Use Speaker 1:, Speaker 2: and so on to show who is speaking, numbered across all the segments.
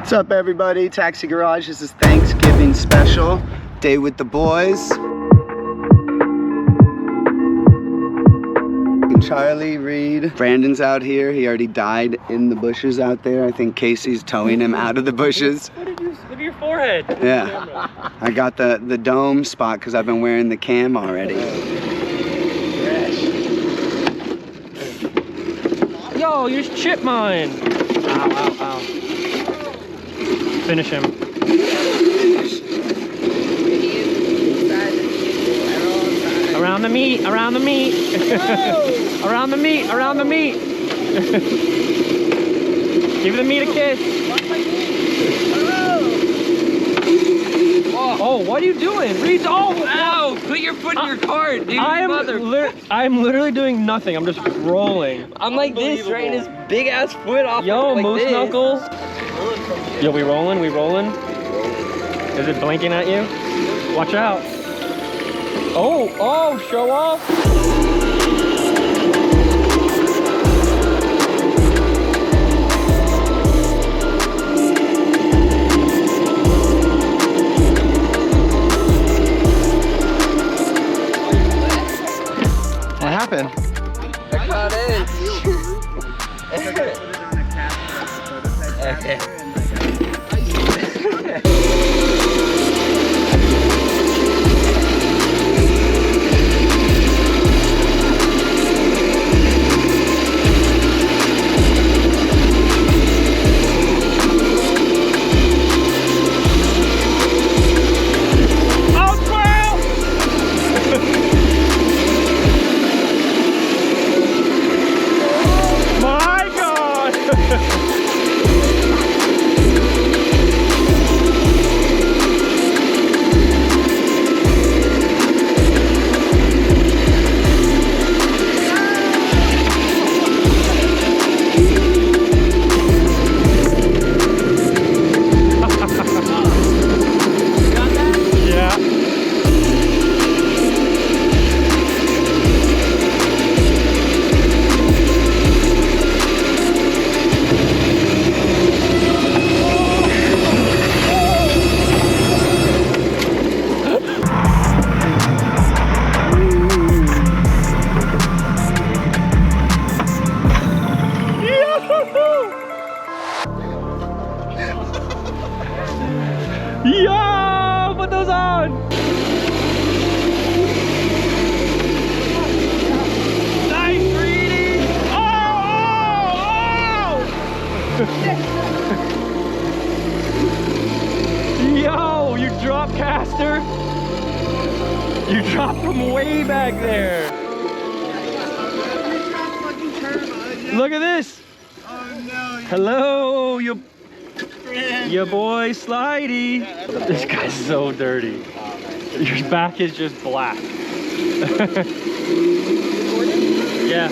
Speaker 1: What's up, everybody? Taxi Garage. This is Thanksgiving special. Day with the boys. Charlie, Reed. Brandon's out here. He already died in the bushes out there. I think Casey's towing him out of the bushes.
Speaker 2: What did you, look at your forehead.
Speaker 1: Yeah. I got the dome spot because I've been wearing the cam already.
Speaker 2: Yo, you just chipped mine. Ow, ow, ow. Finish him. Around the meat, around the meat. Around the meat, around the meat. Give the meat a kiss. Oh, what are you doing? Reed, oh,
Speaker 3: ow! Put your foot in your cart, dude.
Speaker 2: I'm literally doing nothing. I'm just rolling.
Speaker 3: I'm like this, right? And his big ass foot off.
Speaker 2: Yo,
Speaker 3: like
Speaker 2: moose
Speaker 3: this.
Speaker 2: knuckles. Yo, we rolling? We rolling? Is it blinking at you? Watch out. Oh, oh, show off.
Speaker 1: What happened?
Speaker 3: I caught it. Okay.
Speaker 2: Yo, put those on. Nice, Reedy. Oh, Yo, you drop caster. You dropped from way back there. Look at this.
Speaker 1: Oh no.
Speaker 2: Hello, your boy Slidey. This guy's so dirty. Your back is just black. Yeah.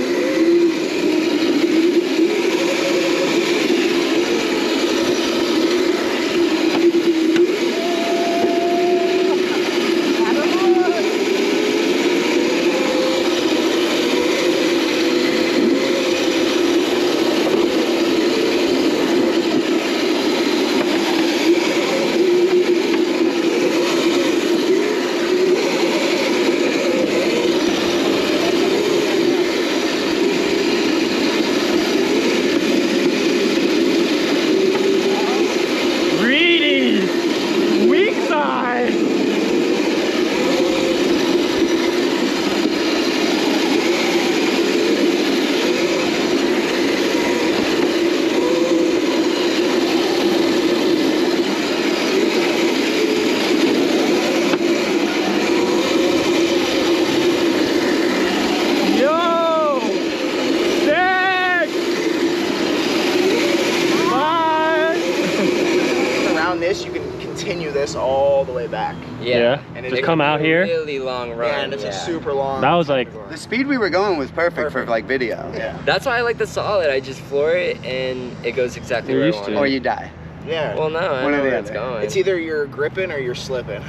Speaker 4: You can continue this all the way back.
Speaker 2: Yeah.
Speaker 4: And
Speaker 2: just come out here.
Speaker 3: Really long run.
Speaker 4: Yeah, and it's a super long.
Speaker 2: That was like
Speaker 1: The speed we were going was perfect for like video.
Speaker 4: Yeah.
Speaker 3: That's why I like the solid. I just floor it and it goes exactly
Speaker 2: You're
Speaker 3: where
Speaker 2: used
Speaker 3: I
Speaker 2: to
Speaker 3: want
Speaker 1: Or
Speaker 3: it.
Speaker 1: you die.
Speaker 4: Yeah.
Speaker 3: Well, no, I
Speaker 1: One
Speaker 3: know
Speaker 1: or the
Speaker 3: where it's
Speaker 1: other.
Speaker 3: going.
Speaker 4: It's either you're gripping or you're slipping.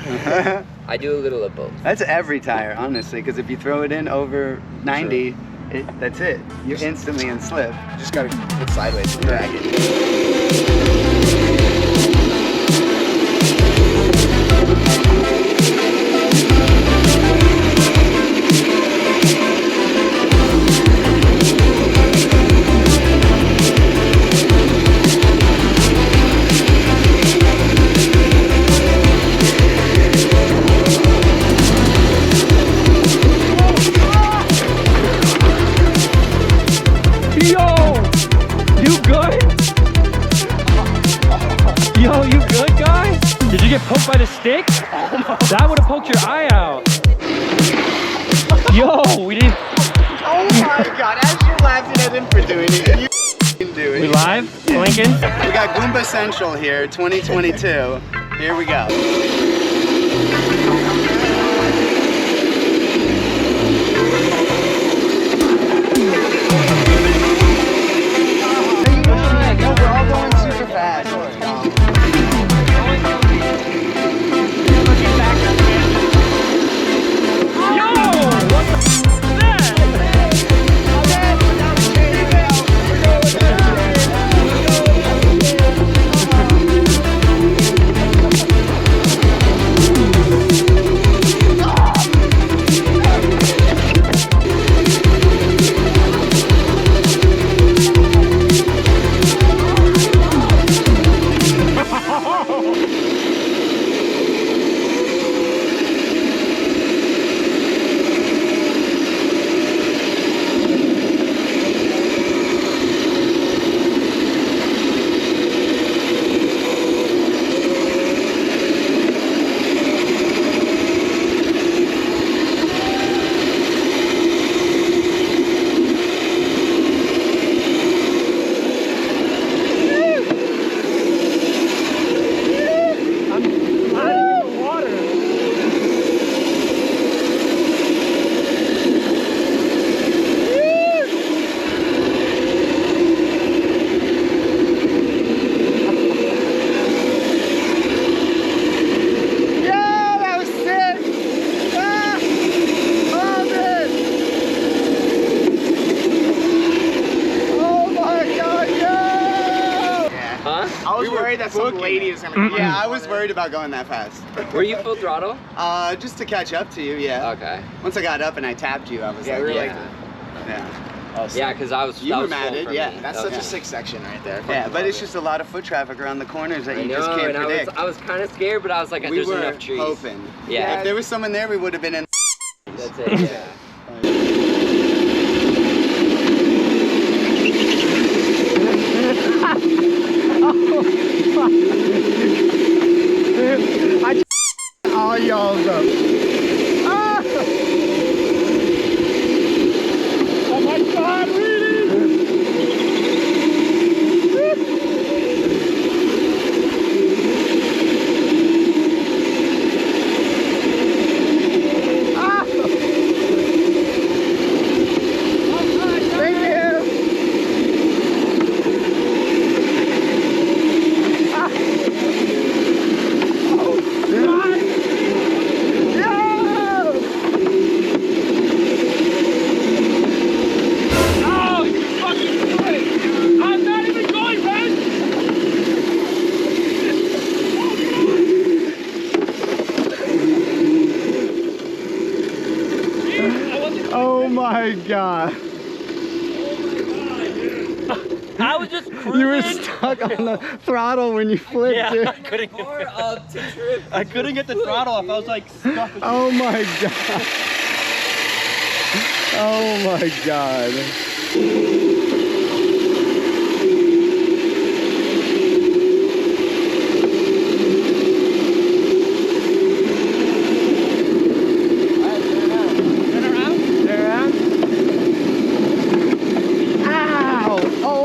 Speaker 3: I do a little of both.
Speaker 1: That's every tire, honestly, because if you throw it in over 90, that's it. You're instantly in slip.
Speaker 4: You just gotta put sideways and drag it.
Speaker 2: you get poked by the stick? That would have poked your eye out. Yo, we didn't.
Speaker 1: Oh my god, as you're laughing at him for doing it, you can do it.
Speaker 2: We live? Blinking?
Speaker 1: We got Goomba Central here, 2022. Here we go. We're all going super fast.
Speaker 4: Some lady is gonna.
Speaker 1: Yeah, I was worried about going that fast.
Speaker 3: Were you full throttle?
Speaker 1: Just to catch up to you, yeah.
Speaker 3: Okay.
Speaker 1: Once I got up and I tapped you, I was like,
Speaker 3: Yeah, because I was.
Speaker 1: You were mad at, yeah.
Speaker 4: That's such a sick section right there.
Speaker 1: Yeah, but it's just a lot of foot traffic around the corners that you just can't predict.
Speaker 3: I was kind of scared, but I was like, there's enough trees.
Speaker 1: We were hoping.
Speaker 3: Yeah.
Speaker 1: If there was someone there, we would have been in.
Speaker 3: That's it. Yeah.
Speaker 1: I just all y'all's up. Ah! Oh my god, really? Ah! Thank you. Oh my god.
Speaker 2: I was just cruising.
Speaker 1: You were stuck on the throttle when you flipped it.
Speaker 2: I couldn't get the throttle off. I was like stuck.
Speaker 1: Oh my god. Oh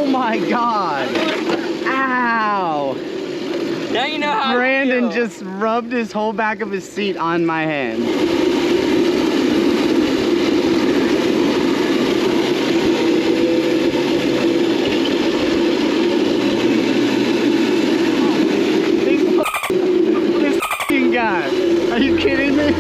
Speaker 1: my god.
Speaker 3: Now you know how
Speaker 1: Brandon just rubbed his whole back of his seat on my hand. This f***ing guy. Are you kidding me?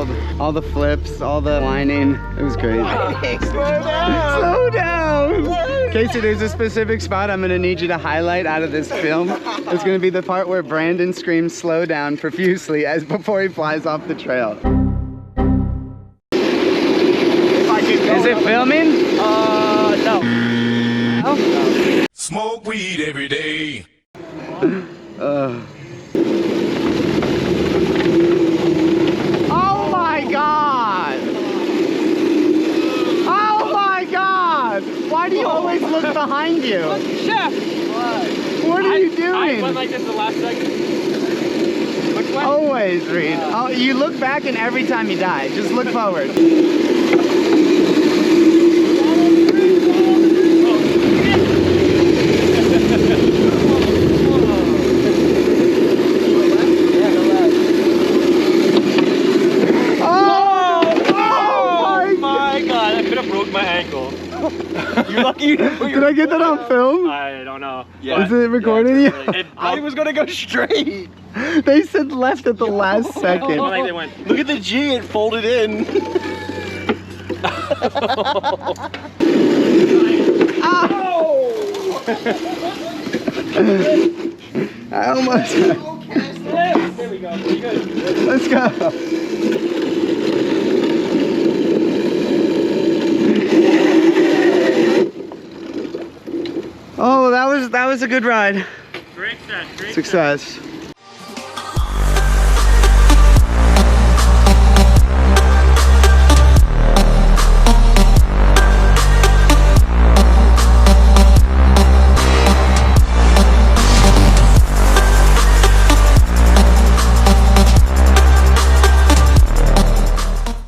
Speaker 1: wild. All the flips, all the whining. It was great.
Speaker 4: Slow down.
Speaker 1: Slow down. Casey, there's a specific spot I'm gonna need you to highlight out of this film. It's gonna be the part where Brandon screams slow down profusely as before he flies off the trail. Is it filming?
Speaker 2: No.
Speaker 1: Oh.
Speaker 5: Smoke weed every day.
Speaker 1: Oh my God! Oh my God! Why do you always look behind you?
Speaker 2: Chef!
Speaker 1: What are you doing?
Speaker 2: I went like this the last second. Which way?
Speaker 1: Always, Reed. Oh, you look back and every time you die, just look forward.
Speaker 2: You're lucky you didn't put your
Speaker 1: Did I get that on film?
Speaker 2: I don't know.
Speaker 1: Is it recording you?
Speaker 4: I was gonna go straight.
Speaker 1: They said left at the last second.
Speaker 2: I think they went.
Speaker 4: Look at the G, it folded in.
Speaker 1: I almost.
Speaker 2: There we go. Pretty good.
Speaker 1: Let's go. Oh, that was a good ride.
Speaker 2: Great set. Great
Speaker 1: Success.